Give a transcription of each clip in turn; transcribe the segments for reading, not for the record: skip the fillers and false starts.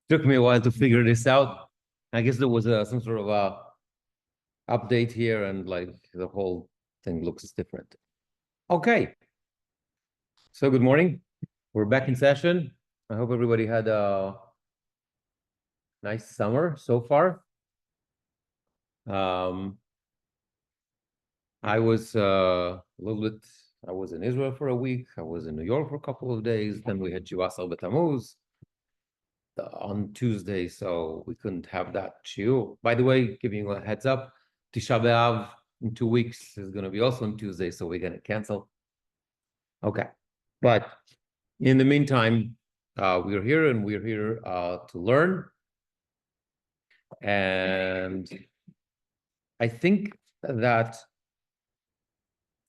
Took me a while to figure this out. I guess there was some sort of a update here, and like the whole thing looks different. Okay. So good morning. We're back in session. I hope everybody had a nice summer so far. I was a little bit. I was in Israel for a week. I was in New York for a couple of days. Then we had Shivasar B'Tammuz on Tuesday, so we couldn't have that shiur. By the way, giving you a heads up, Tisha B'Av in 2 weeks is going to be also on Tuesday, so we're going to cancel. Okay, but in the meantime, we're here and we're here to learn. And I think that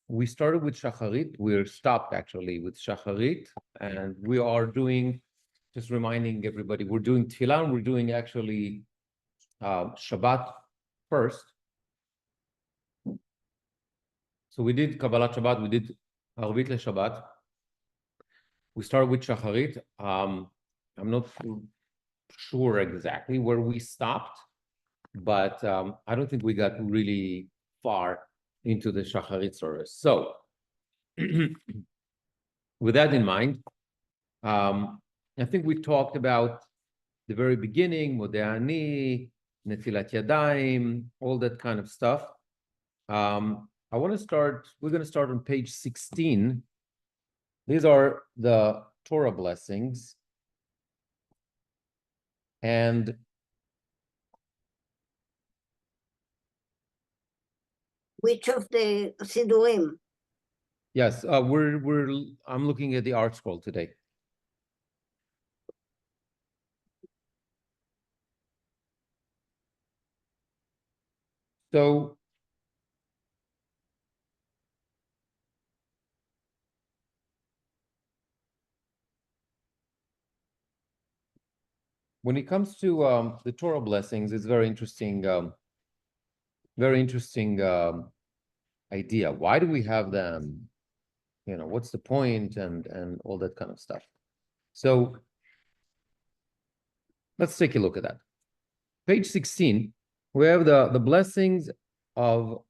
we started with Shacharit. We're stopped actually with Shacharit, and we are doing, just reminding everybody, we're doing Tefillah, we're doing actually Shabbat first. So we did Kabbalat Shabbat, we did Arvit LeShabbat. We started with Shacharit. I'm not sure exactly where we stopped, but I don't think we got really far into the Shacharit service. So with that in mind, I think we talked about the very beginning, Modeh Ani, Netilat Yadayim, all that kind of stuff. I want to start, we're going to start on page 16. These are the Torah blessings. And which of the Sidurim? Yes, I'm looking at the art scroll today. So when it comes to the Torah blessings, it's very interesting idea. Why do we have them? You know, what's the point and all that kind of stuff. So let's take a look at that. Page 16, we have the blessings of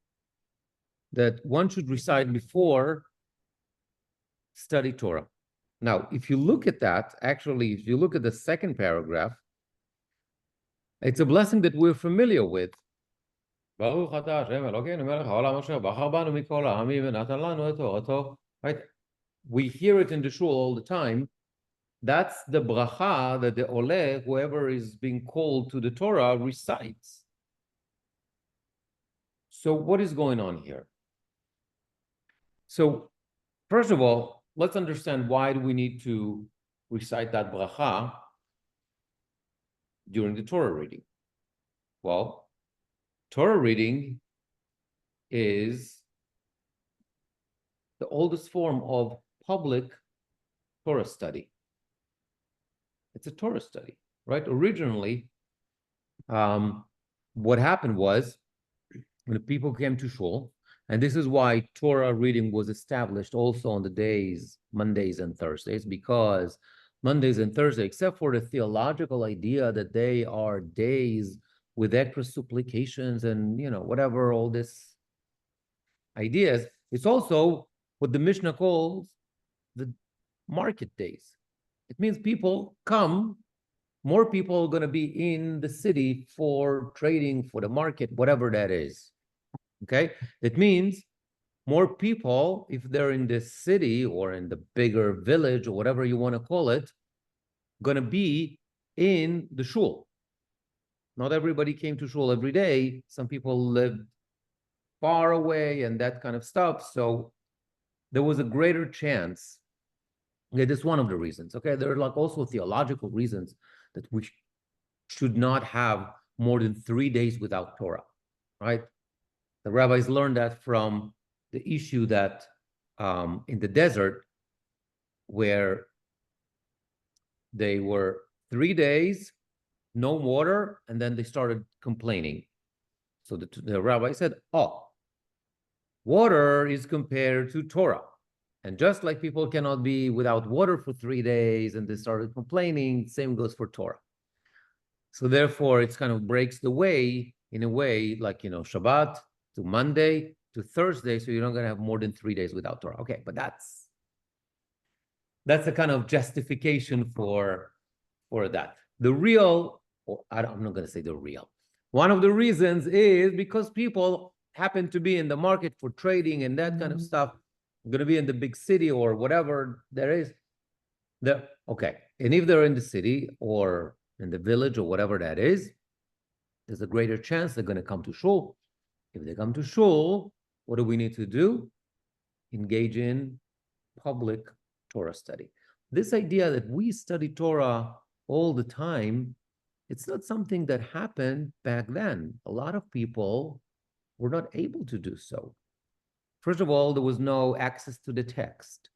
that one should recite before study Torah. Now, if you look at that, actually, if you look at the second paragraph, it's a blessing that we're familiar with. Right? We hear it in the shul all the time. That's the bracha that the ole, whoever is being called to the Torah, recites. So what is going on here? So first of all, let's understand why do we need to recite that bracha during the Torah reading? Well, Torah reading is the oldest form of public Torah study. It's a Torah study, right? Originally, what happened was when the people came to shul, and this is why Torah reading was established also on the days, Mondays and Thursdays, because Mondays and Thursdays, except for the theological idea that they are days with extra supplications and, you know, whatever, all this ideas, it's also what the Mishnah calls the market days. It means people come, more people are going to be in the city for trading, for the market, whatever that is. Okay? It means more people, if they're in the city or in the bigger village or whatever you want to call it, going to be in the shul. Not everybody came to shul every day. Some people lived far away and that kind of stuff. So there was a greater chance. Okay, this is one of the reasons. Okay, there are like also theological reasons that we should not have more than 3 days without Torah, right? The rabbis learned that from the issue that in the desert, where they were 3 days, no water, and then they started complaining. So the rabbi said, oh, water is compared to Torah. And just like people cannot be without water for 3 days and they started complaining, same goes for Torah. So therefore, it's kind of breaks the way in a way, like, Shabbat to Monday to Thursday. So you're not going to have more than 3 days without Torah. Okay, but that's a kind of justification for that. The real, I'm not going to say the real. One of the reasons is because people happen to be in the market for trading and that kind of stuff, going to be in the big city or whatever there is. Okay, and if they're in the city or in the village or whatever that is, there's a greater chance they're going to come to shul. If they come to shul, what do we need to do? Engage in public Torah study. This idea that we study Torah all the time, it's not something that happened back then. A lot of people were not able to do so. First of all, there was no access to the text,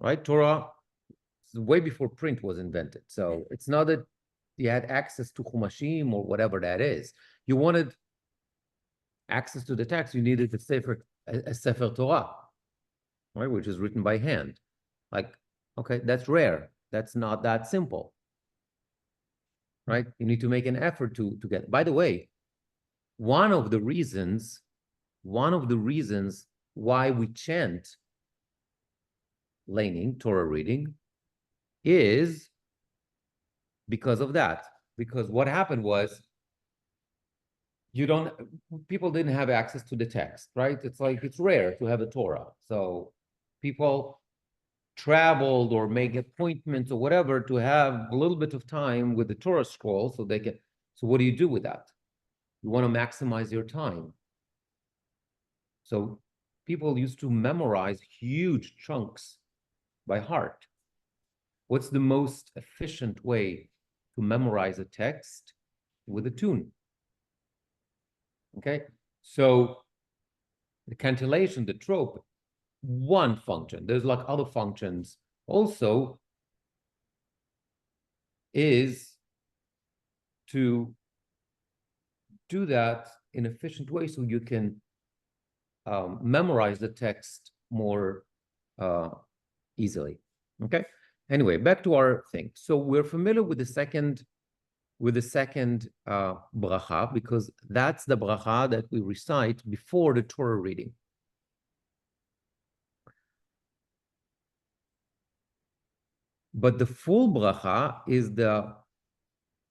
right? Torah, way before print was invented. So it's not that you had access to Chumashim or whatever that is. You wanted access to the text, you needed a Sefer Torah, right? Which is written by hand. Like, okay, that's rare. That's not that simple, right? You need to make an effort to get. By the way, one of the reasons why we chant laning, Torah reading, is because of that. Because what happened was people didn't have access to the text, right? It's like, it's rare to have a Torah. So people traveled or make appointments or whatever to have a little bit of time with the Torah scroll so so what do you do with that? You want to maximize your time. So people used to memorize huge chunks by heart. What's the most efficient way to memorize a text? With a tune. Okay, so the cantillation, the trope, one function, there's like other functions also, is to do that in an efficient way so you can memorize the text more easily. Okay, anyway, back to our thing. So we're familiar with the second bracha, because that's the bracha that we recite before the Torah reading. But the full bracha is the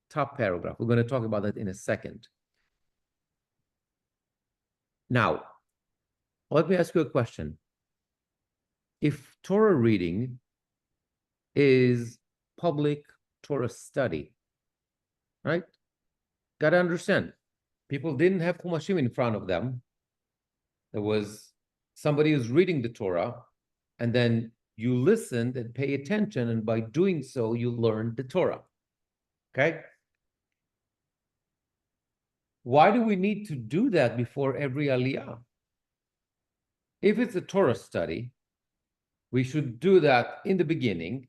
top paragraph. We're going to talk about that in a second. Now, let me ask you a question. If Torah reading is public Torah study, right? Got to understand, people didn't have Chumashim in front of them. There was somebody who's reading the Torah, and then you listened and pay attention, and by doing so, you learned the Torah. Okay? Why do we need to do that before every aliyah? If it's a Torah study, we should do that in the beginning,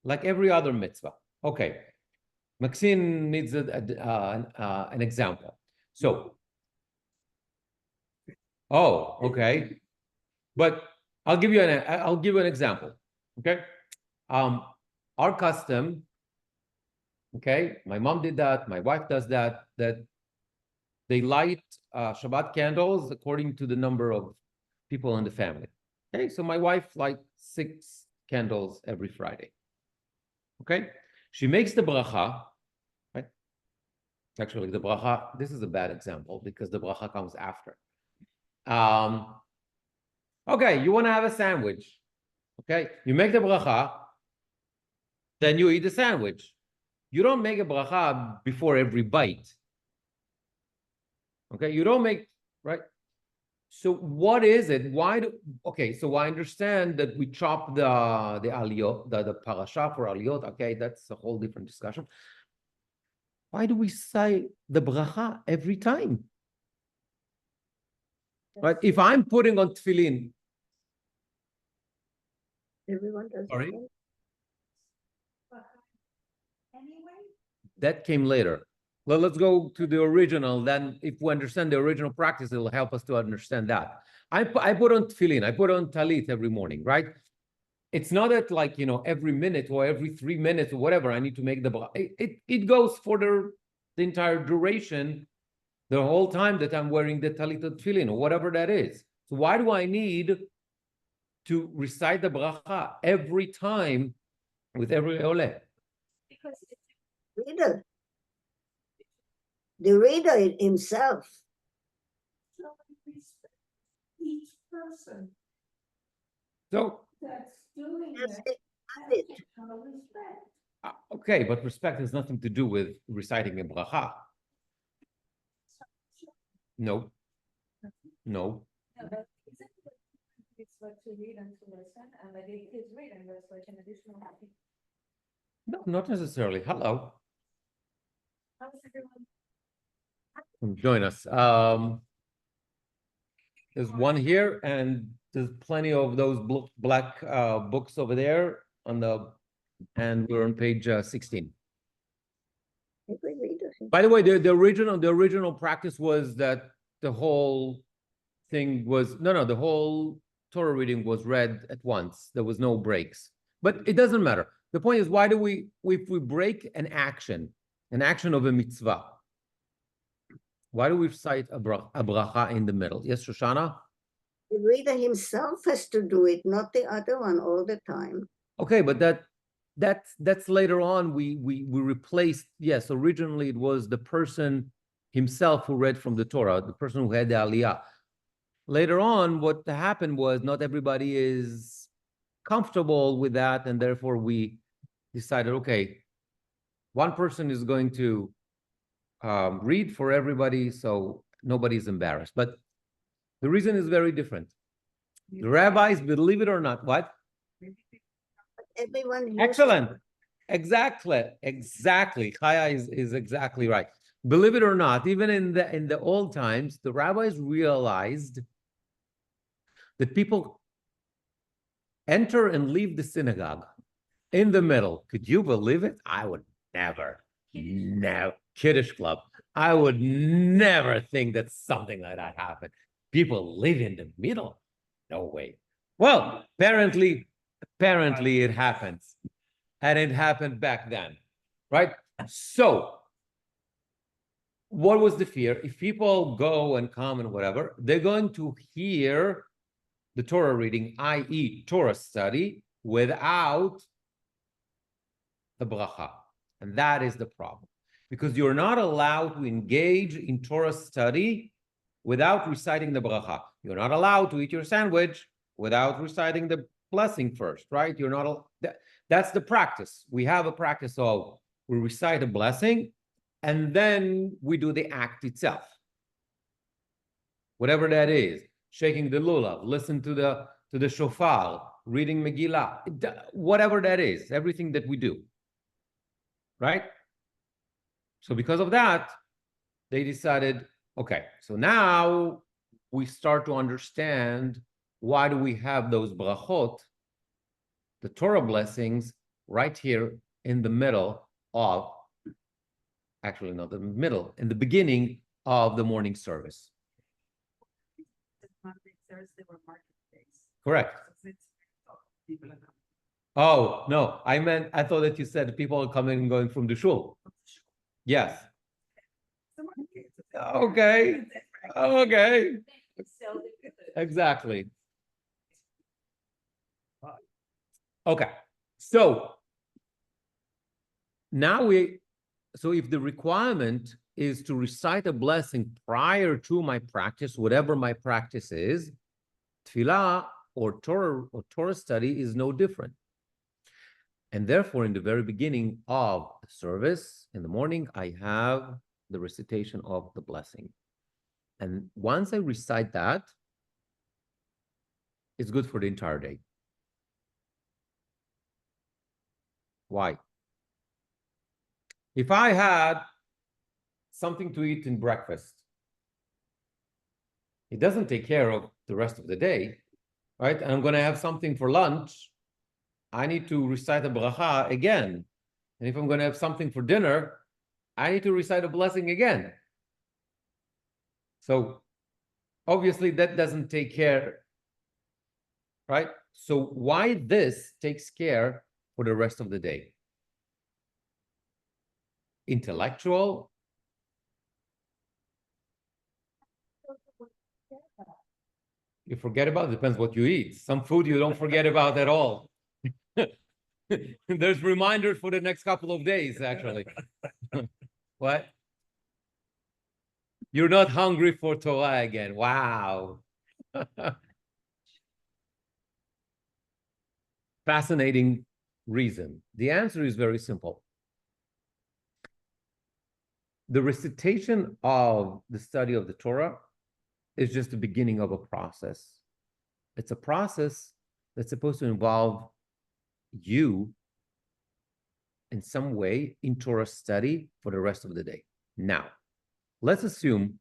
like every other mitzvah. Okay. Maxine needs an example. So, okay. But I'll give you an example. Okay. Our custom, okay, my mom did that, my wife does that they light Shabbat candles according to the number of people in the family. Okay, so my wife lights 6 candles every Friday. Okay, she makes the bracha, right? Actually, the bracha, this is a bad example because the bracha comes after. Okay, you want to have a sandwich. Okay, you make the bracha, then you eat the sandwich. You don't make a bracha before every bite. Okay, you don't make, right? So what is it? Okay, so I understand that we chop the aliyot, the parasha for aliyot. Okay, that's a whole different discussion. Why do we say the bracha every time? Right? If I'm putting on tefillin. Everyone does. Sorry? Anyway. That came later. Well, let's go to the original. Then if we understand the original practice, it'll help us to understand that. I put on tefillin, I put on talit every morning, right? It's not that like, every minute or every 3 minutes or whatever, I need to make the bracha. It goes for the entire duration, the whole time that I'm wearing the talit or tefillin or whatever that is. So why do I need to recite the bracha every time with every oleh? Because it's reader. The reader himself. So we respect each person So, that's doing That's it. it. Have a respect. okay, but respect has nothing to do with reciting a bracha. No. No. No, but isn't it it's like to read and to listen, and like it is reading, there's like an additional. No, not necessarily. Hello. How's everyone? Join us. There's one here, and there's plenty of those black books over there and we're on page 16. Every reader. By the way, the original practice was that the whole thing was the whole Torah reading was read at once. There was no breaks, but it doesn't matter. The point is, why do if we break an action of a mitzvah, why do we cite a bracha in the middle? Yes, Shoshana? The reader himself has to do it, not the other one all the time. Okay, but that's later on. We replaced. Yes, originally it was the person himself who read from the Torah, the person who had the aliyah. Later on, what happened was not everybody is comfortable with that, and therefore we decided, okay, one person is going to read for everybody, so nobody's embarrassed. But the reason is very different. The rabbis, believe it or not, what? Everyone. Excellent. Exactly. Chaya is exactly right. Believe it or not, even in the old times, the rabbis realized that people enter and leave the synagogue in the middle. Could you believe it? I would never. Kiddush club. I would never think that something like that happened. People live in the middle. No way. Well, apparently it happens. And it happened back then, right? So what was the fear? If people go and come and whatever, they're going to hear the Torah reading, i.e. Torah study, without the bracha. And that is the problem. Because you're not allowed to engage in Torah study without reciting the bracha. You're not allowed to eat your sandwich without reciting the blessing first, right? You're not. That's the practice. We have a practice of we recite a blessing, and then we do the act itself. Whatever that is, shaking the lulav, listen to the shofar, reading Megillah, whatever that is, everything that we do, right? So because of that, they decided, okay, so now we start to understand why do we have those brachot, the Torah blessings, right here in the middle of, actually not the middle, in the beginning of the morning service. Monday, Thursday were market days. Correct. Oh, no, I thought that you said people are coming and going from the shul. Yes. Okay. Okay. Exactly. Okay. So now so if the requirement is to recite a blessing prior to my practice, whatever my practice is, tefillah or Torah study is no different. And therefore, in the very beginning of the service in the morning, I have the recitation of the blessing. And once I recite that, it's good for the entire day. Why? If I had something to eat in breakfast, it doesn't take care of the rest of the day, right? And I'm going to have something for lunch. I need to recite a bracha again. And if I'm going to have something for dinner, I need to recite a blessing again. So obviously that doesn't take care, right? So why this takes care for the rest of the day? Intellectual? You forget about it, depends what you eat. Some food you don't forget about at all. There's reminders for the next couple of days, actually. What? You're not hungry for Torah again. Wow. Fascinating reason. The answer is very simple. The recitation of the study of the Torah is just the beginning of a process. It's a process that's supposed to involve you in some way in Torah study for the rest of the day. Now, let's assume,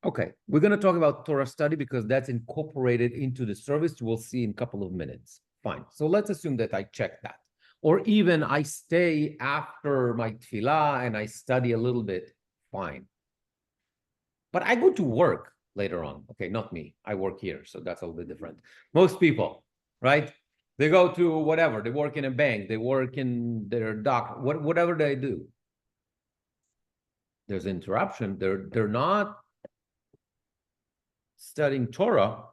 okay, we're going to talk about Torah study because that's incorporated into the service. We'll see in a couple of minutes. Fine. So let's assume that I check that. Or even I stay after my tefillah and I study a little bit. Fine. But I go to work later on. Okay, not me. I work here, so that's a little bit different. Most people, right? They go to whatever. They work in a bank. They work in their dock. Whatever they do. There's interruption. They're not studying Torah.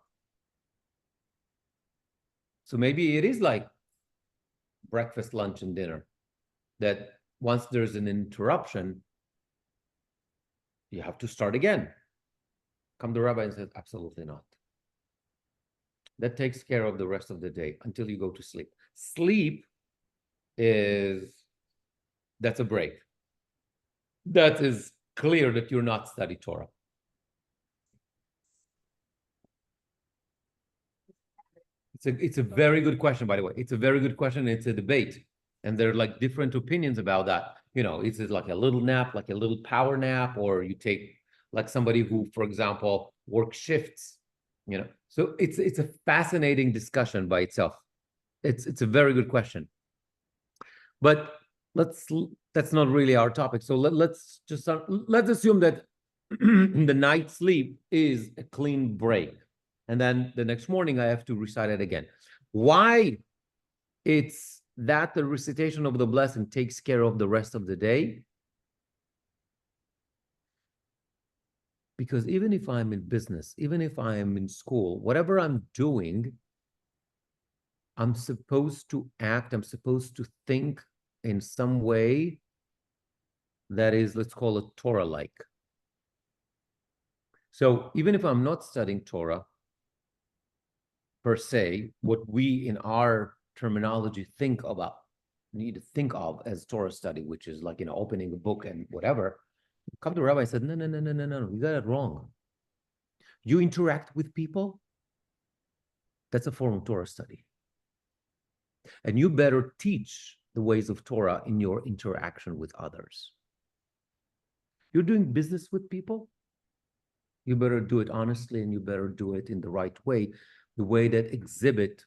So maybe it is like breakfast, lunch, and dinner. That once there's an interruption, you have to start again. Come the rabbi and said, absolutely not. That takes care of the rest of the day until you go to sleep. Sleep that's a break. That is clear that you're not studying Torah. It's a very good question, by the way. It's a very good question. It's a debate. And there are like different opinions about that. You know, is it like a little nap, like a little power nap, or you take like somebody who, for example, works shifts, you know? So it's a fascinating discussion by itself. It's a very good question. But that's not really our topic. So let's assume that the night sleep is a clean break. And then the next morning I have to recite it again. Why it's that the recitation of the blessing takes care of the rest of the day? Because even if I'm in business, even if I am in school, whatever I'm doing, I'm supposed to act, I'm supposed to think in some way that is, let's call it Torah-like. So even if I'm not studying Torah, per se, what we in our terminology need to think of as Torah study, which is like, you know, opening a book and whatever. Come to the rabbi and said, no, you got it wrong. You interact with people, that's a form of Torah study. And you better teach the ways of Torah in your interaction with others. You're doing business with people, you better do it honestly and you better do it in the right way, the way that exhibit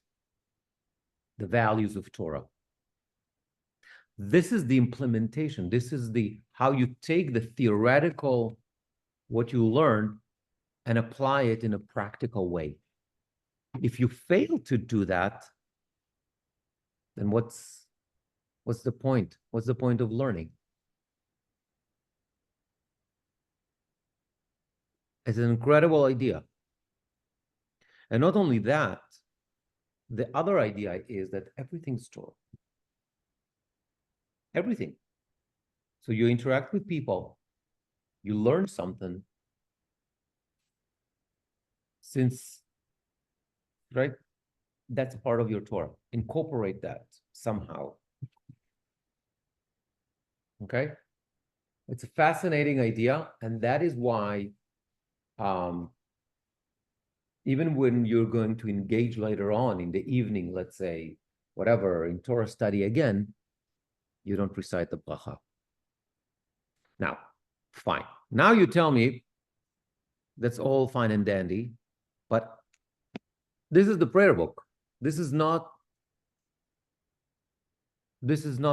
the values of Torah. This is the implementation. This is how you take the theoretical, what you learn, and apply it in a practical way. If you fail to do that, then what's the point? What's the point of learning? It's an incredible idea. And not only that, the other idea is that everything's Torah. Everything. So you interact with people, you learn something, since, right, that's part of your Torah. Incorporate that somehow. Okay? It's a fascinating idea, and that is why even when you're going to engage later on in the evening, let's say, whatever, in Torah study again, you don't recite the bracha. Now, fine. Now you tell me that's all fine and dandy, but this is the prayer book. This is not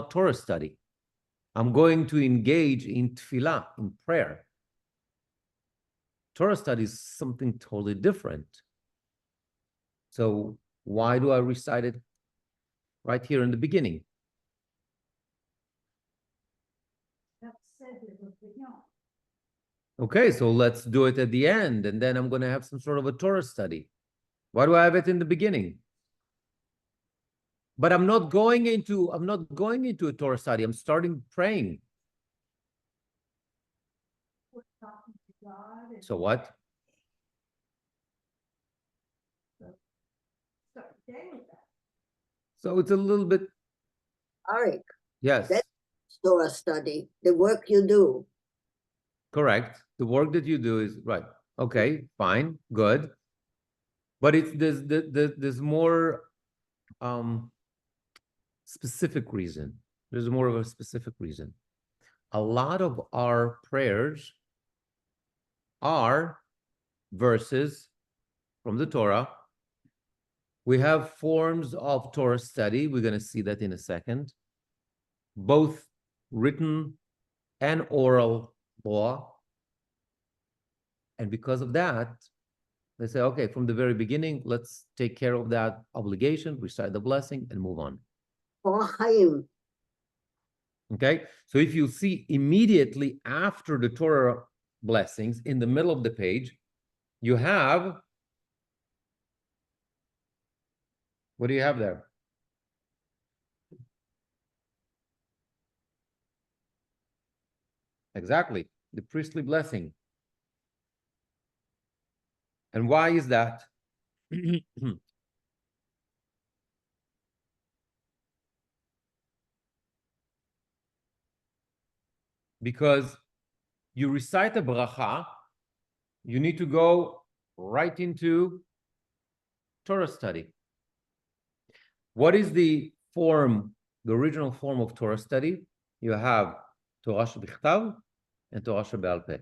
Torah study. I'm going to engage in tefillah, in prayer. Torah study is something totally different. So why do I recite it right here in the beginning? Okay, so let's do it at the end, and then I'm going to have some sort of a Torah study. Why do I have it in the beginning? But I'm not going into a Torah study. I'm starting praying. So what? So it's a little bit, Arik, yes, that's Torah study, the work you do. correct. The work that you do is right. Okay, fine, good. But there's more specific reason. There's more of a specific reason. A lot of our prayers are verses from the Torah. We have forms of Torah study. We're going to see that in a second. Both written and oral law. And because of that, they say, okay, from the very beginning, let's take care of that obligation, recite the blessing, and move on. Okay, so if you see immediately after the Torah blessings, in the middle of the page, you have, what do you have there? Exactly, the priestly blessing. And why is that? Because you recite a bracha, you need to go right into Torah study. What is the form, the original form of Torah study? You have Torah shebichtav and Torah shebe'al peh.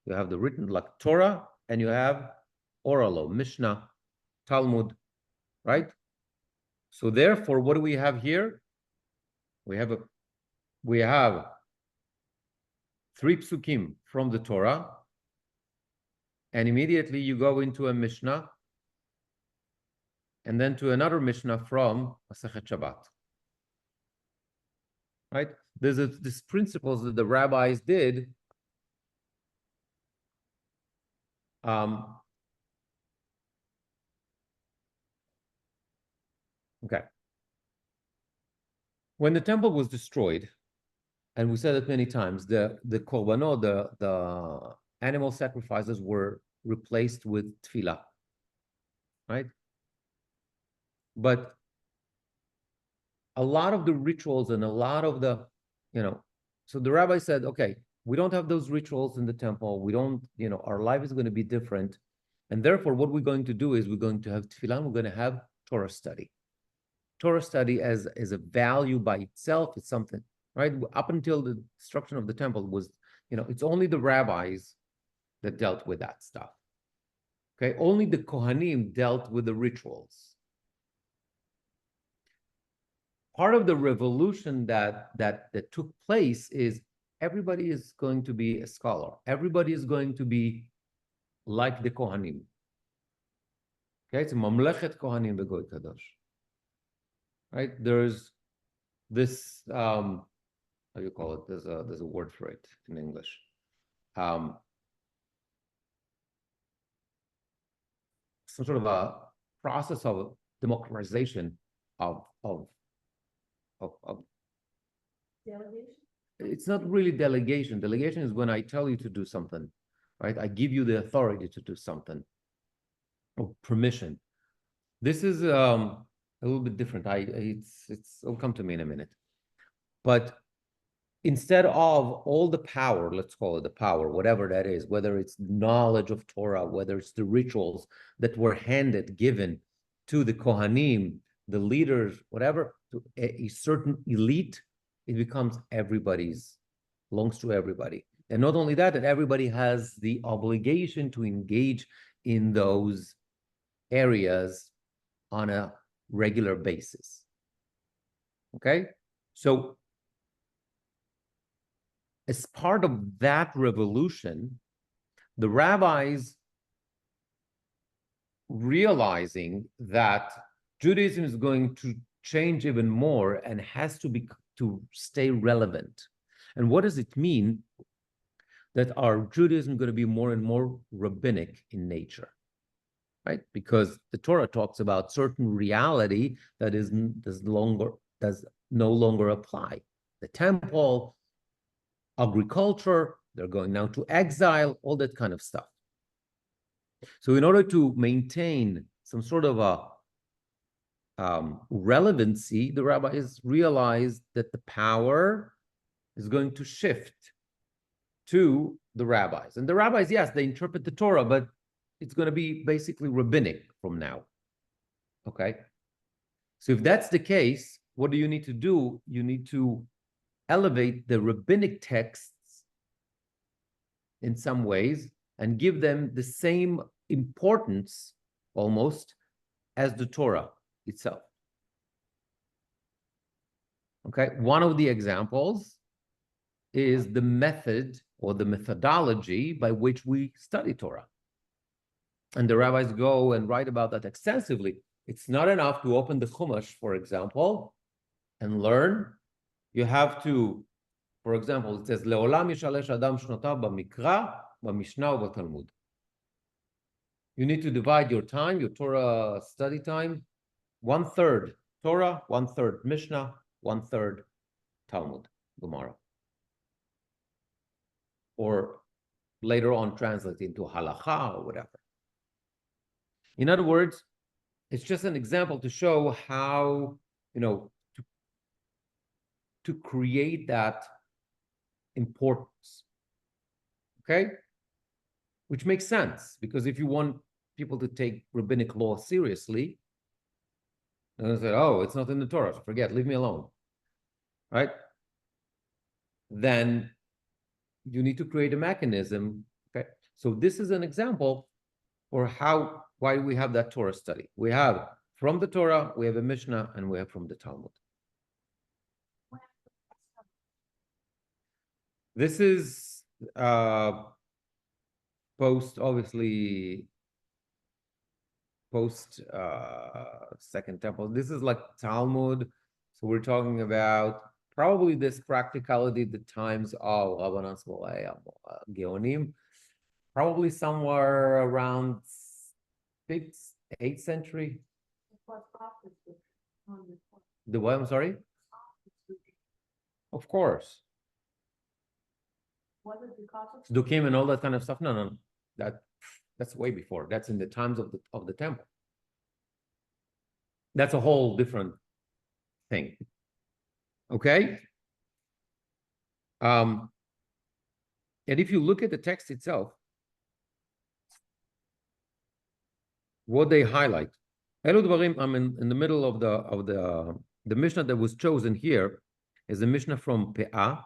You have the written like Torah, and you have oral, Mishnah, Talmud, right? So therefore, what do we have here? We have 3 psukim from the Torah, and immediately you go into a Mishnah, and then to another Mishnah from Masechet Shabbat. Right? There's these principles that the rabbis did. Okay. When the temple was destroyed, and we said it many times, the korbanot, the animal sacrifices were replaced with tefillah, right? But a lot of the rituals and a lot of the, so the rabbi said, okay, we don't have those rituals in the temple. We don't, our life is going to be different. And therefore, what we're going to do is we're going to have tefillah, we're going to have Torah study. Torah study as a value by itself is something, right? Up until the destruction of the temple was, it's only the rabbis that dealt with that stuff. Okay, only the Kohanim dealt with the rituals. Part of the revolution that took place is everybody is going to be a scholar. Everybody is going to be like the Kohanim. Okay, it's a Mamlechet Kohanim Begoy Kadosh. Right? There's this, how do you call it? There's a word for it in English. Some sort of a process of democratization of Delegation? It's not really delegation. Delegation is when I tell you to do something, right? I give you the authority to do something, or permission. This is a little bit different. It'll come to me in a minute. But instead of all the power, let's call it the power, whatever that is, whether it's knowledge of Torah, whether it's the rituals that were given to the Kohanim, the leaders, whatever, to a certain elite, it becomes belongs to everybody. And not only that, that everybody has the obligation to engage in those areas on a regular basis. Okay? So as part of that revolution, the rabbis realizing that Judaism is going to change even more and has to stay relevant. And what does it mean that our Judaism is going to be more and more rabbinic in nature, right? Because the Torah talks about certain reality that does no longer apply. The temple, agriculture, they're going now to exile, all that kind of stuff. So in order to maintain some sort of a relevancy, the rabbis realized that the power is going to shift to the rabbis. And the rabbis, yes, they interpret the Torah, but it's going to be basically rabbinic from now. Okay? So if that's the case, what do you need to do? You need to elevate the rabbinic texts in some ways and give them the same importance almost as the Torah itself. Okay, one of the examples is the method or the methodology by which we study Torah. And the rabbis go and write about that extensively. It's not enough to open the Chumash, for example, and learn. You have to, for example, it says, Le'olam yishalesh adam shnotav b'mikra, b'mishnah, u'b'talmud. You need to divide your time, your Torah study time, 1/3 Torah, 1/3 Mishnah, 1/3 Talmud, Gemara. Or later on translate into halacha or whatever. In other words, it's just an example to show how, to create that importance. Okay? Which makes sense, because if you want people to take rabbinic law seriously, they're going to say, oh, it's not in the Torah, so forget, leave me alone. Right? Then you need to create a mechanism. Okay? So this is an example for why we have that Torah study. We have from the Torah, we have a Mishnah, and we have from the Talmud. This is post Second Temple. This is like Talmud. So we're talking about probably this practicality, the times of Rabbanan Geonim, probably somewhere around 6th, 8th century. The what? I'm sorry? Of course. Dukim and all that kind of stuff. No. That's way before. That's in the times of the temple. That's a whole different thing. Okay? And if you look at the text itself, what they highlight. I'm in the middle of the Mishnah that was chosen here is the Mishnah from Pe'ah,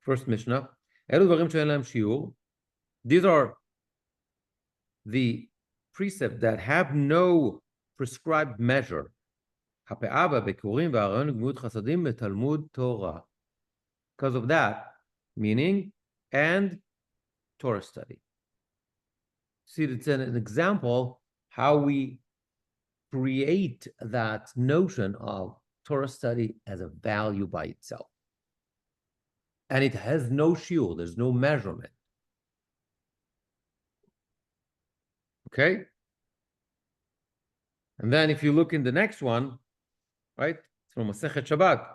first Mishnah. These are the precepts that have no prescribed measure. Because of that, meaning and Torah study. See, it's an example how we create that notion of Torah study as a value by itself. And it has no shield, there's no measurement. Okay? And then if you look in the next one, right? It's from Masechet Shabbat.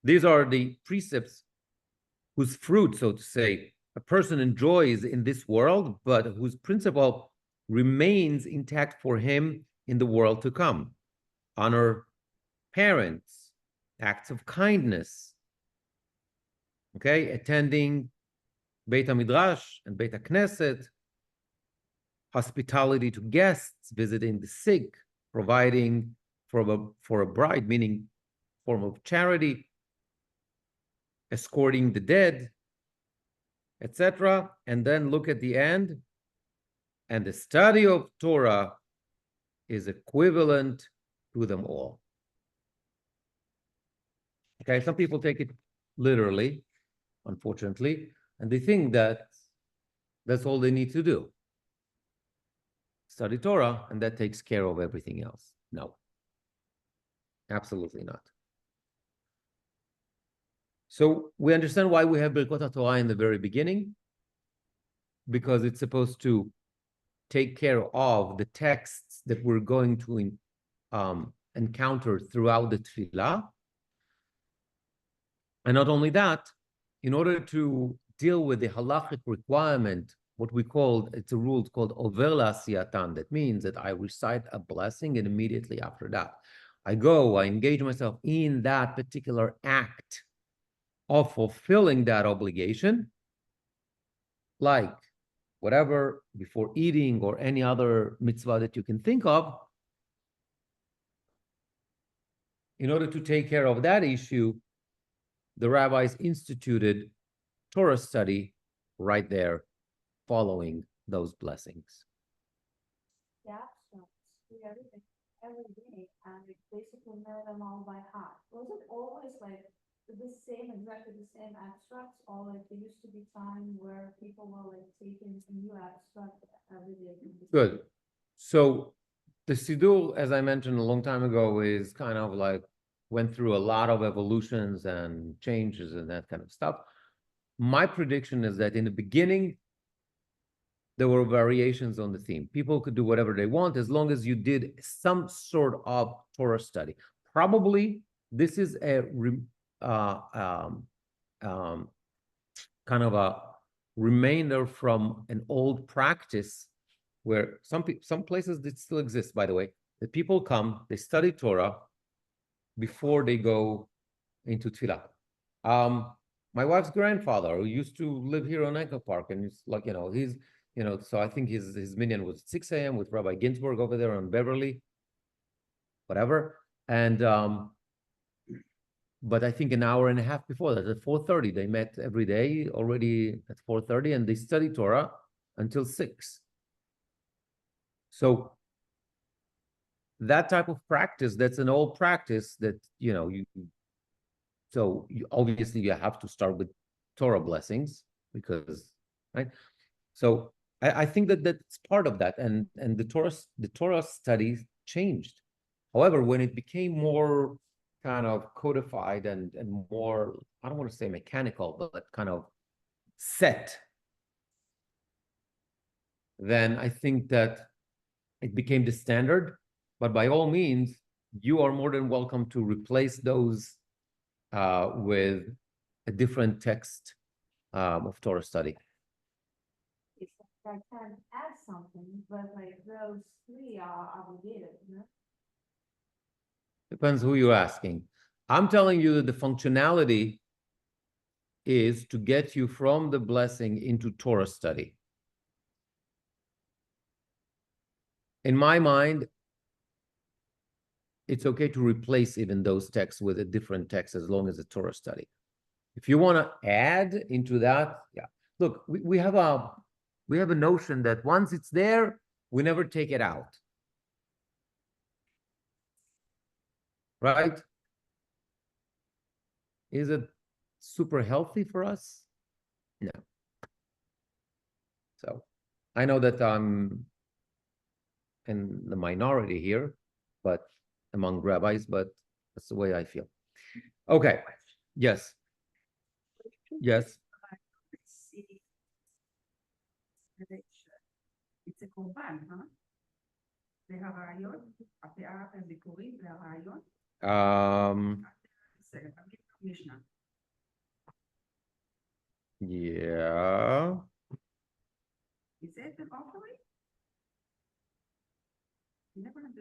These are the precepts whose fruit, so to say, a person enjoys in this world, but whose principle remains intact for him in the world to come. Honor parents, acts of kindness, okay, attending Beit HaMidrash and Beit HaKnesset, hospitality to guests, visiting the sick, providing for a bride, meaning form of charity, escorting the dead, etc. And then look at the end, and the study of Torah is equivalent to them all. Okay, some people take it literally, unfortunately, and they think that That's all they need to do. Study Torah, and that takes care of everything else. No, absolutely not. So we understand why we have Birkot Torah in the very beginning, because it's supposed to take care of the texts that we're going to encounter throughout the Tefillah. And not only that, in order to deal with the halachic requirement, what we call, it's a rule called over la'asiyatan. That means that I recite a blessing and immediately after that, I engage myself in that particular act of fulfilling that obligation, like whatever, before eating or any other mitzvah that you can think of. In order to take care of that issue, the rabbis instituted Torah study right there, following those blessings. The abstracts, we read it every day, and we basically know them all by heart. Was it always like exactly the same abstracts, or like there used to be time where people were like taking a new abstract every day? Good. So the Siddur, as I mentioned a long time ago, is kind of like went through a lot of evolutions and changes and that kind of stuff. My prediction is that in the beginning, there were variations on the theme. People could do whatever they want as long as you did some sort of Torah study. Probably this is a kind of a remainder from an old practice where some places that still exist, by the way, that people come, they study Torah before they go into Tefillah. My wife's grandfather, who used to live here on Echo Park, and he's like, so I think his minyan was at 6 a.m. with Rabbi Ginsburg over there on Beverly, whatever. And but I think an hour and a half before that, at 4:30, they met every day already at 4:30, and they studied Torah until 6. So that type of practice, that's an old practice that, obviously you have to start with Torah blessings because, right? So I think that that's part of that. And the Torah studies changed. However, when it became more kind of codified and more, I don't want to say mechanical, but kind of set, then I think that it became the standard. But by all means, you are more than welcome to replace those with a different text of Torah study. It's like I can add something, but like those 3 are obligated, Depends who you're asking. I'm telling you that the functionality is to get you from the blessing into Torah study. In my mind, it's okay to replace even those texts with a different text as long as it's Torah study. If you want to add into that, yeah. Look, we have a notion that once it's there, we never take it out. Right? Is it super healthy for us? No. So I know that I'm in the minority here, but among rabbis, but that's the way I feel. Okay. Yes. Yes. It's a korban, huh? והרעיון, הפאה המקורית והרעיון. בסדר, תגיד משנה. Yeah. Is it an offering?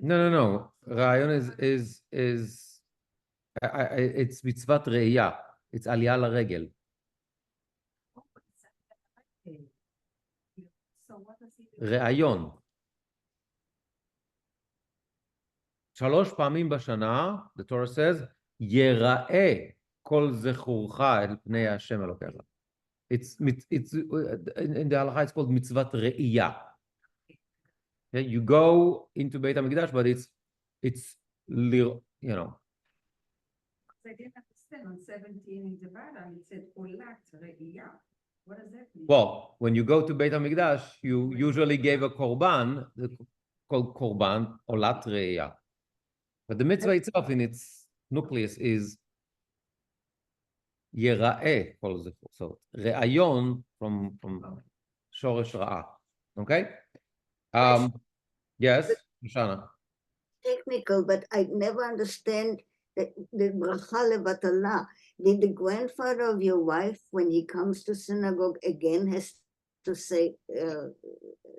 No. רעיון is it's מצוות ראייה. It's עלייה לרגל. ראיון. 3 פעמים בשנה, the Torah says, יראה כל זכורך אל פני השם אלוקיך. It's in the halacha it's called מצוות ראייה. Okay, you go into Beit HaMikdash, but it's I didn't understand on 17 in the Bible, it said olat re'iyah. What does that mean? Well, when you go to Beit HaMikdash, you usually gave a korban, called korban olat reya. But the mitzvah itself in its nucleus is yera'eh, so re'ayon from shoresh ra'ah. Okay? Yes, Shoshana. Technical, but I never understand the bracha levatala. Did the grandfather of your wife, when he comes to synagogue again, has to say?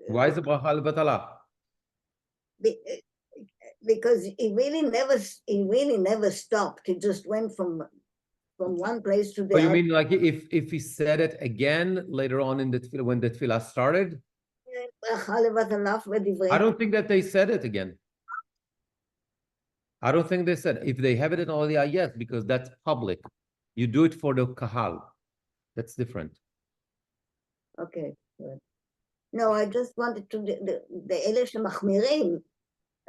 Why is the bracha levatala? Because he really never stopped. He just went from one place to the Oh, you other. mean like if he said it again later on in the tefillah, when the tefillah started? I don't think that they said it again. I don't think they said. If they have it in Aliyah, yes, because that's public. You do it for the kahal. That's different. Okay, good. No, I just wanted to the אלה שמחמירים.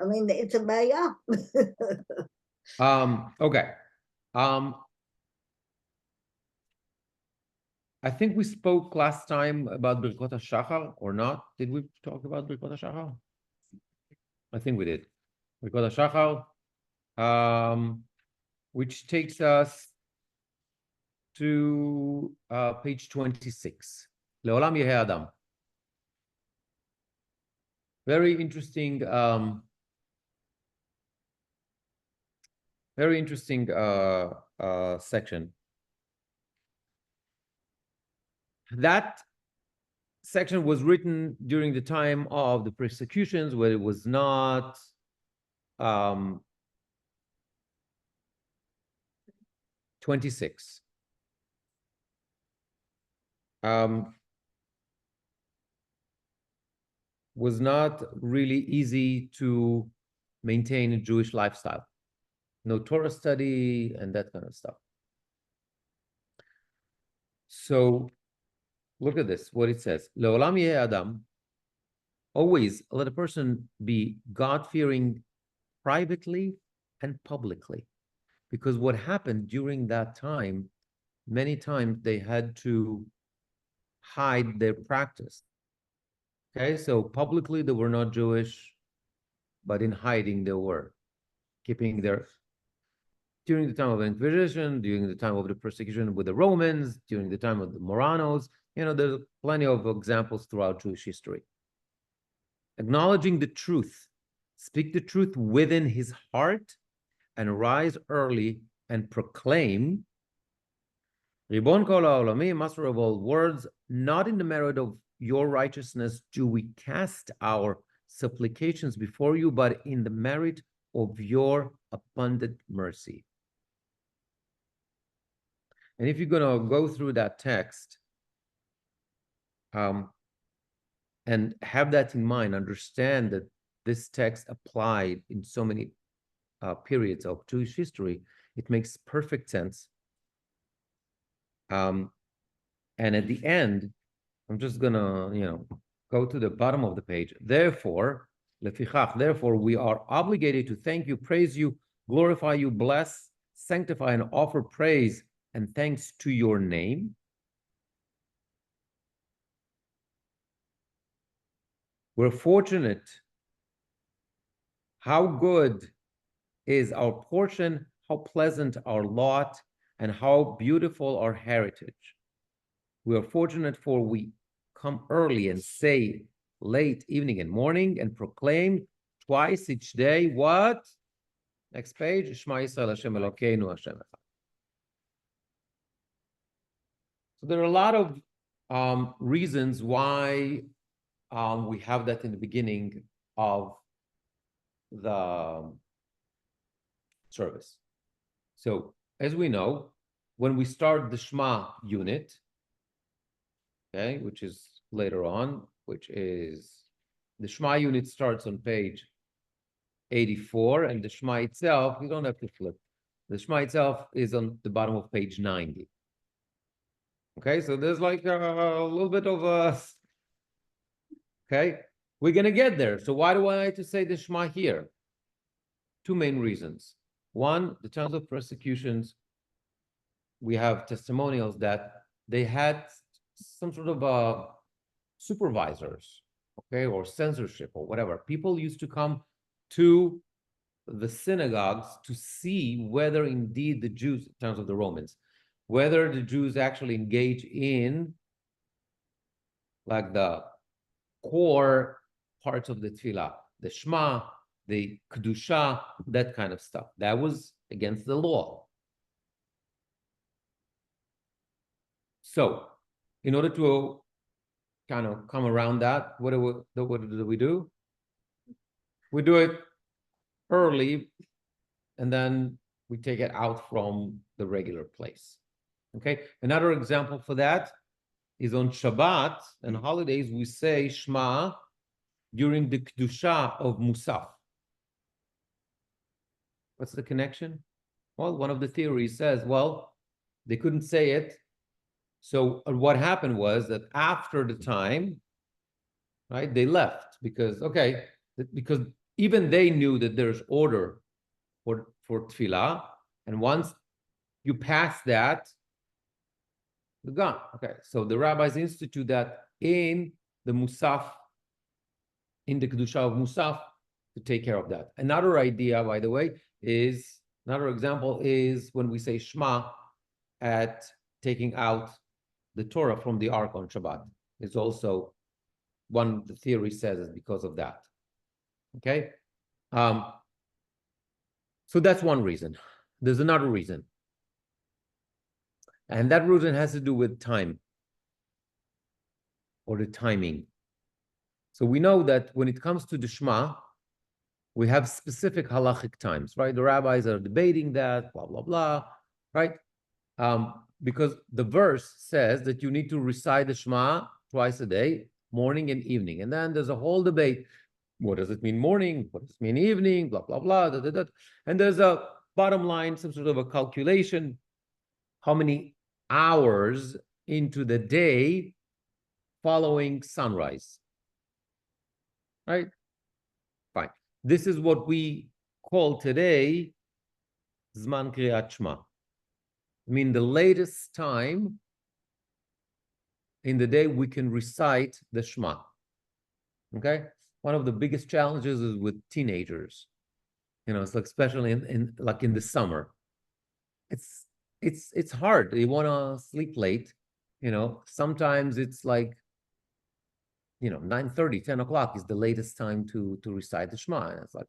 I mean, it's a בעיה. Okay. I think we spoke last time about Birkot HaShachar or not. Did we talk about Birkot HaShachar? I think we did. Birkot HaShachar, which takes us to page 26. Leolam Yehei Adam. Very interesting section. That section was written during the time of the persecutions, where it was not um, 26. Was not really easy to maintain a Jewish lifestyle. No Torah study and that kind of stuff. So look at this, what it says. Leolam Yehei Adam. Always let a person be God-fearing privately and publicly. Because what happened during that time, many times they had to hide their practice. Okay, so publicly they were not Jewish, but in hiding they were, keeping their, during the time of the Inquisition, during the time of the persecution with the Romans, during the time of the Moranos, there's plenty of examples throughout Jewish history. Acknowledging the truth, speak the truth within his heart, and rise early and proclaim, Ribon kol ha'olami, master of all worlds, not in the merit of your righteousness do we cast our supplications before you, but in the merit of your abundant mercy. And if you're going to go through that text and have that in mind, understand that this text applied in so many periods of Jewish history, it makes perfect sense. And at the end, I'm just gonna, go to the bottom of the page. Therefore, we are obligated to thank you, praise you, glorify you, bless, sanctify, and offer praise and thanks to your name. We're fortunate. How good is our portion, how pleasant our lot, and how beautiful our heritage. We are fortunate, for we come early and say late evening and morning and proclaim twice each day what? Next page, Shema Yisrael Hashem Elokeinu Hashem Echad. So there are a lot of reasons why we have that in the beginning of the service. So as we know, when we start the Shema unit, okay, which is later on, which is the Shema unit starts on page 84, and the Shema itself, you don't have to flip. The Shema itself is on the bottom of page 90. Okay, so there's like a little bit of a, okay, we're gonna get there. So why do I like to say the Shema here? Two main reasons. One, the times of persecutions, we have testimonials that they had some sort of supervisors, okay, or censorship or whatever. People used to come to the synagogues to see whether indeed the Jews, in terms of the Romans, whether the Jews actually engage in like the core parts of the tefillah, the Shema, the Kedusha, that kind of stuff. That was against the law. So, in order to kind of come around that, what do we do? We do it early, and then we take it out from the regular place. Okay. Another example for that is on Shabbat and holidays, we say Shema during the Kedusha of Musaf. What's the connection? Well, one of the theories says, well, they couldn't say it. So what happened was that after the time, right, they left because, okay, because even they knew that there's order for tefillah. And once you pass that, you're gone. Okay, so the rabbis institute that in the Musaf, in the Kedusha of Musaf, to take care of that. Another idea, by the way, is, another example is when we say Shema at taking out the Torah from the Ark on Shabbat. It's also, one the theory says is because of that. Okay? So that's one reason. There's another reason. And that reason has to do with time or the timing. So we know that when it comes to the Shema, we have specific halachic times, right? The rabbis are debating that, blah, blah, blah, right? Because the verse says that you need to recite the Shema twice a day, morning and evening. And then there's a whole debate. What does it mean morning? What does it mean evening? Blah, blah, blah. Da, da, da. And there's a bottom line, some sort of a calculation. How many hours into the day following sunrise? Right? Fine. This is what we call today Zman Kriyat Shema. I mean, the latest time in the day we can recite the Shema. Okay? One of the biggest challenges is with teenagers. You know, it's like especially in the summer. It's hard. You want to sleep late. You know, sometimes it's like, 9:30, 10 o'clock is the latest time to recite the Shema. And it's like,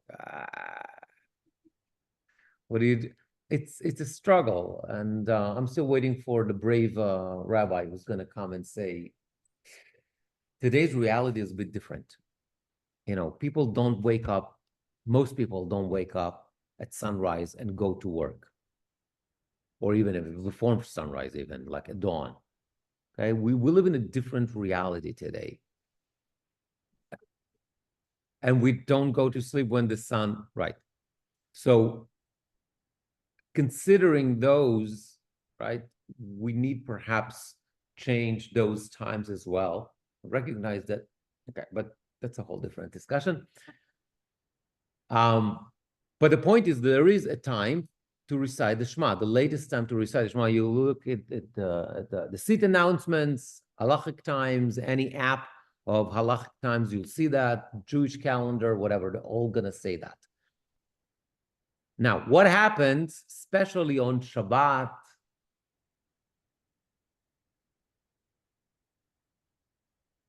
what do you do? It's a struggle. And I'm still waiting for the brave rabbi who's going to come and say, today's reality is a bit different. People don't wake up, most people don't wake up at sunrise and go to work. Or even if it's before sunrise, even like at dawn. Okay, we live in a different reality today. And we don't go to sleep when the sun, right? So considering those, right, we need perhaps change those times as well. Recognize that, okay, but that's a whole different discussion. But the point is there is a time to recite the Shema. The latest time to recite the Shema, you look at the seat announcements, halachic times, any app of halachic times, you'll see that, Jewish calendar, whatever, they're all going to say that. Now, what happens, especially on Shabbat,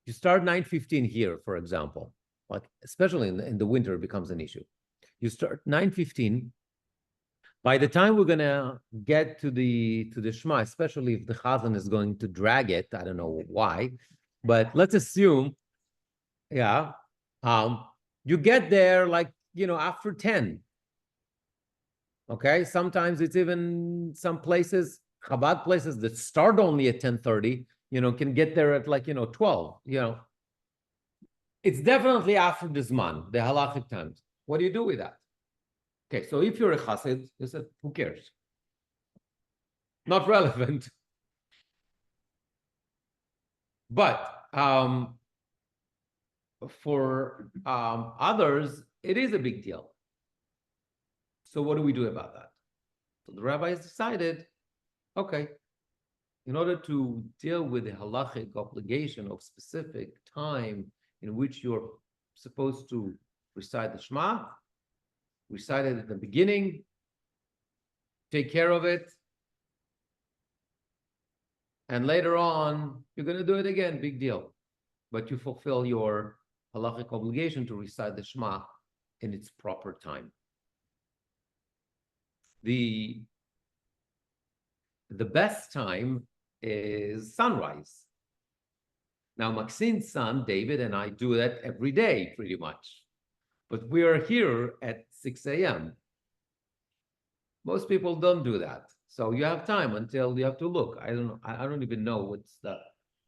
you start 9:15 here, for example, like especially in the winter, it becomes an issue. You start 9:15. By the time we're gonna get to the Shema, especially if the Chazan is going to drag it, I don't know why, but let's assume, yeah, you get there like after 10. Okay, sometimes it's even some places, Chabad places that start only at 10:30, can get there at like 12. It's definitely after the Zman, the halachic times. What do you do with that? Okay, so if you're a chassid, you said, who cares? Not relevant. But for others, it is a big deal. So what do we do about that? So the rabbis decided, okay, in order to deal with the halachic obligation of specific time in which you're supposed to recite the Shema, recite it at the beginning, take care of it, and later on, you're going to do it again, big deal. But you fulfill your halachic obligation to recite the Shema in its proper time. The best time is sunrise. Now, Maxine's son, David, and I do that every day, pretty much. But we are here at 6 a.m. Most people don't do that. So you have time until you have to look. I don't know. I don't even know what's the,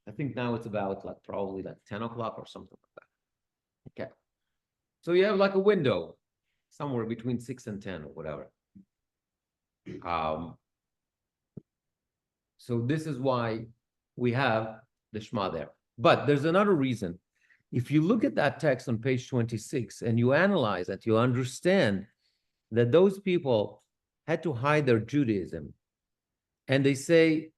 I think now it's about like probably like 10 o'clock or something like that. Okay. So you have like a window somewhere between 6 and 10 or whatever. So this is why we have the Shema there. But there's another reason. If you look at that text on page 26 and you analyze it, you understand that those people had to hide their Judaism. And they say,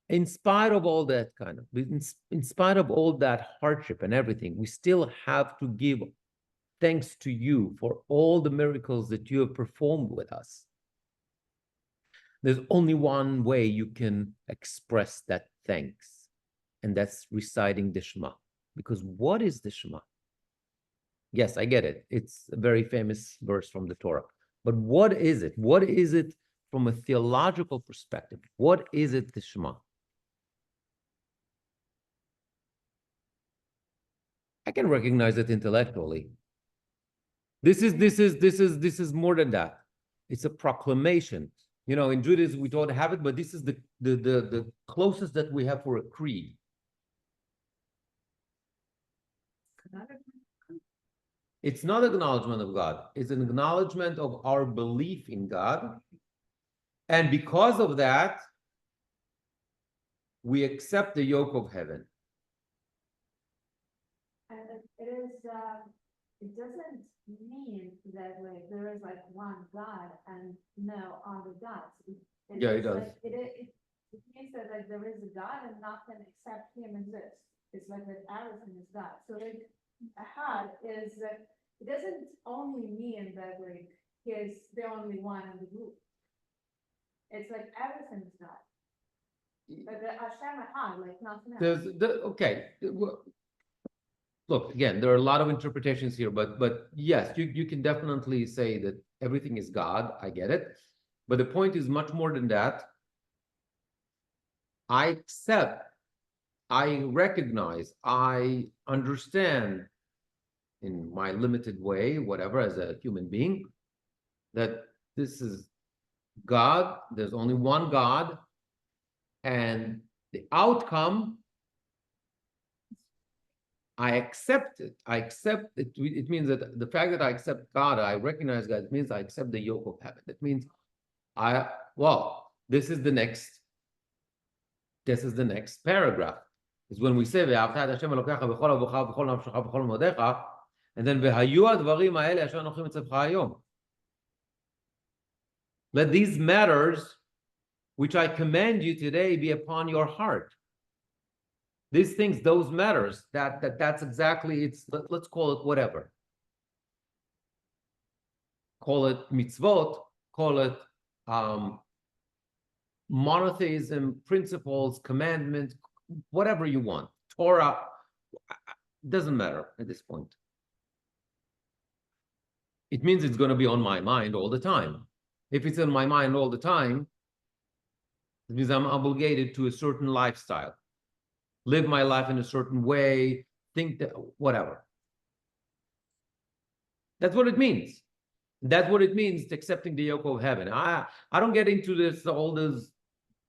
in spite of all that in spite of all that hardship and everything, we still have to give thanks to you for all the miracles that you have performed with us. There's only one way you can express that thanks, and that's reciting the Shema. Because what is the Shema? Yes, I get it. It's a very famous verse from the Torah. But what is it? What is it from a theological perspective? What is it, the Shema? I can recognize it intellectually. This is more than that. It's a proclamation. You know, in Judaism we don't have it, but this is the closest that we have for a creed. It's not acknowledgement of God. It's an acknowledgement of our belief in God. And because of that, we accept the yoke of heaven. And it doesn't mean that like there is like one God and no other gods. Yeah, it does. Like, it means that like there is a God and nothing except Him exists. It's like that everything is God. So like Ahad is it doesn't only mean that like He is the only one in the group. It's like everything is God. Like the Hashem Ahad, like nothing else. Okay. Look, again, there are a lot of interpretations here, but yes, you can definitely say that everything is God. I get it. But the point is much more than that. I accept, I recognize, I understand in my limited way, whatever, as a human being, that this is God, there's only one God, and the outcome, I accept it. I accept it. It means that the fact that I accept God, I recognize God, it means I accept the yoke of heaven. It means this is the next paragraph. Is when we say, and then let these matters which I command you today be upon your heart. These things, those matters, that's exactly, let's call it whatever. Call it mitzvot, call it monotheism, principles, commandments, whatever you want. Torah, doesn't matter at this point. It means it's going to be on my mind all the time. If it's in my mind all the time, it means I'm obligated to a certain lifestyle. Live my life in a certain way, think that, whatever. That's what it means. That's what it means, accepting the yoke of heaven. I don't get into this, all this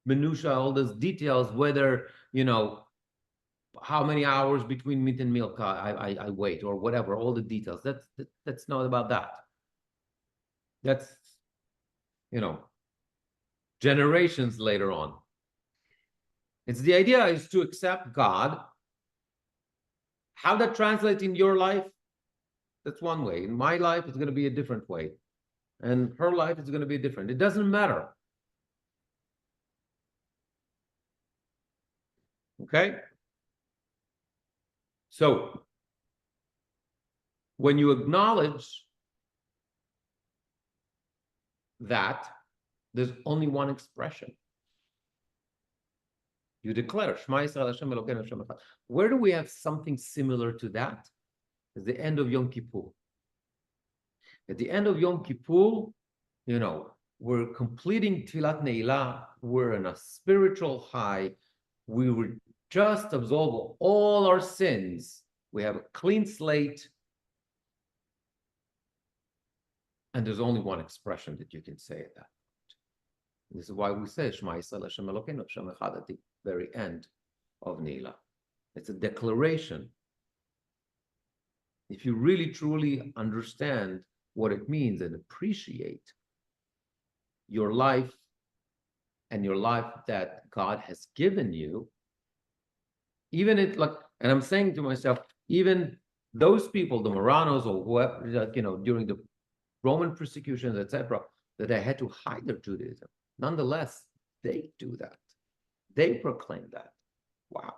minutia, all those details, whether, how many hours between meat and milk I wait or whatever, all the details. That's not about that. That's, generations later on. It's the idea is to accept God. How that translates in your life, that's one way. In my life, it's going to be a different way. And her life is going to be different. It doesn't matter. Okay? So, when you acknowledge that, there's only one expression. You declare, Shema Yisrael Hashem Elokeinu Hashem Echad. Where do we have something similar to that? At the end of Yom Kippur. At the end of Yom Kippur, we're completing Tfilat Ne'ilah. We're in a spiritual high. We would just absolve all our sins. We have a clean slate. And there's only one expression that you can say at that. This is why we say Shema Yisrael Hashem Elokeinu Hashem Echad at the very end of Ne'ilah. It's a declaration. If you really truly understand what it means and appreciate your life and your life that God has given you, even it like, and I'm saying to myself, even those people, the Moranos or whoever, during the Roman persecutions, etc., that they had to hide their Judaism. Nonetheless, they do that. They proclaim that. Wow,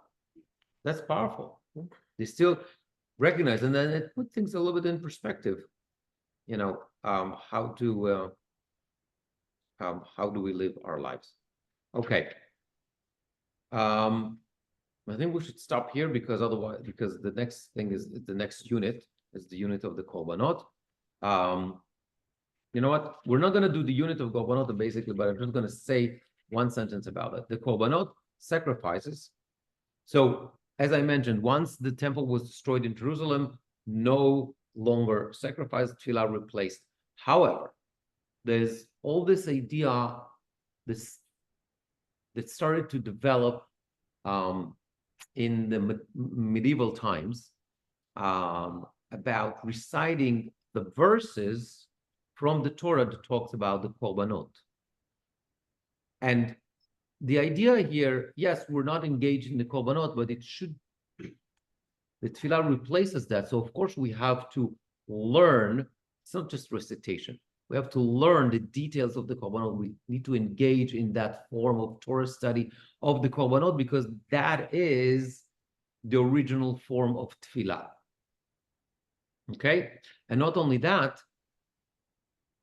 that's powerful. They still recognize, and then it put things a little bit in perspective. How do we live our lives? Okay. I think we should stop here because the next thing is the next unit is the unit of the Korbanot. You know what? We're not going to do the unit of Korbanot basically, but I'm just going to say one sentence about it. The Korbanot sacrifices. So, as I mentioned, once the temple was destroyed in Jerusalem, no longer sacrifice, tefillah replaced. However, there's all this idea that started to develop in the medieval times about reciting the verses from the Torah that talks about the Korbanot. And the idea here, yes, we're not engaged in the Korbanot, but it should be. The Tefillah replaces that. So, of course, we have to learn. It's not just recitation. We have to learn the details of the Korbanot. We need to engage in that form of Torah study of the Korbanot because that is the original form of Tefillah. Okay? And not only that,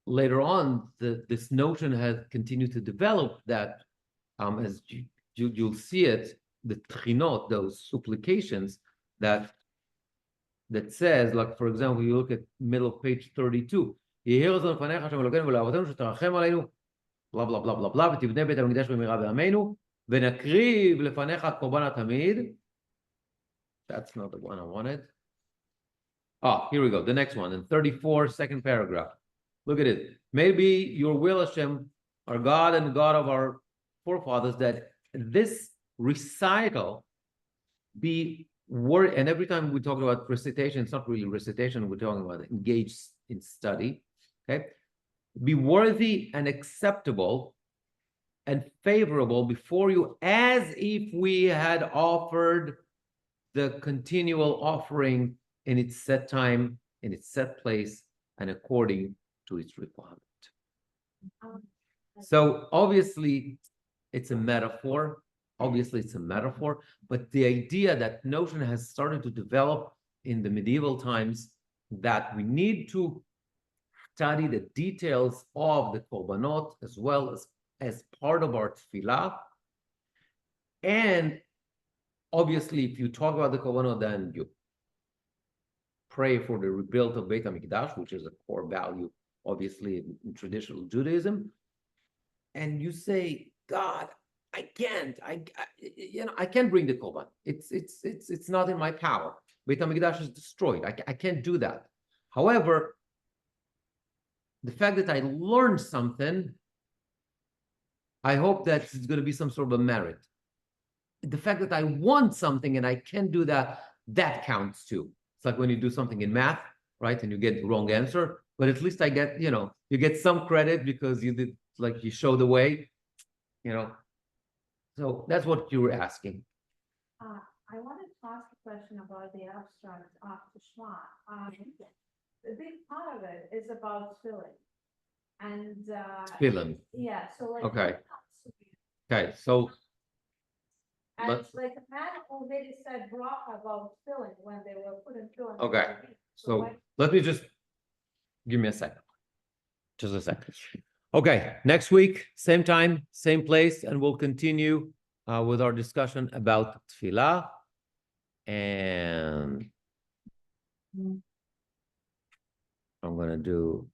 later on, this notion has continued to develop that as you'll see it, the tchinot, those supplications that says, like, for example, you look at middle of page 32, blah, blah, blah, blah, blah, ותבנה בית המקדש במהרה בימינו, ונקריב לפניך קורבן התמיד. That's not the one I wanted. Oh, here we go, the next one, in 34, second paragraph. Look at it. Maybe your will, Hashem, our God and God of our forefathers, that this recital be worthy. And every time we talk about recitation, it's not really recitation, we're talking about engaged in study. Okay, be worthy and acceptable and favorable before you, as if we had offered the continual offering in its set time, in its set place, and according to its requirement. So obviously it's a metaphor. But the idea, that notion has started to develop in the medieval times that we need to study the details of the Korbanot as well as part of our tefillah. And obviously, if you talk about the Korbanot, then you pray for the rebuild of Beit HaMikdash, which is a core value, obviously, in traditional Judaism. And you say, God, I can't bring the Korban. It's not in my power. Beit HaMikdash is destroyed. I can't do that. However, the fact that I learned something, I hope that it's going to be some sort of a merit. The fact that I want something and I can do that, that counts too. It's like when you do something in math, right? And you get the wrong answer, but at least I get, you get some credit because you did, like, you show the way, So that's what you were asking. I wanted to ask a question about the abstract after Shema. A big part of it is about tefillin. And Tefillin. yeah, so like Okay. Okay, so And But- like man already said bracha about filling when they were putting filling. Okay, so let me just, give me a second. Just a second. Okay, next week, same time, same place, and we'll continue with our discussion about tefillah. And I'm gonna do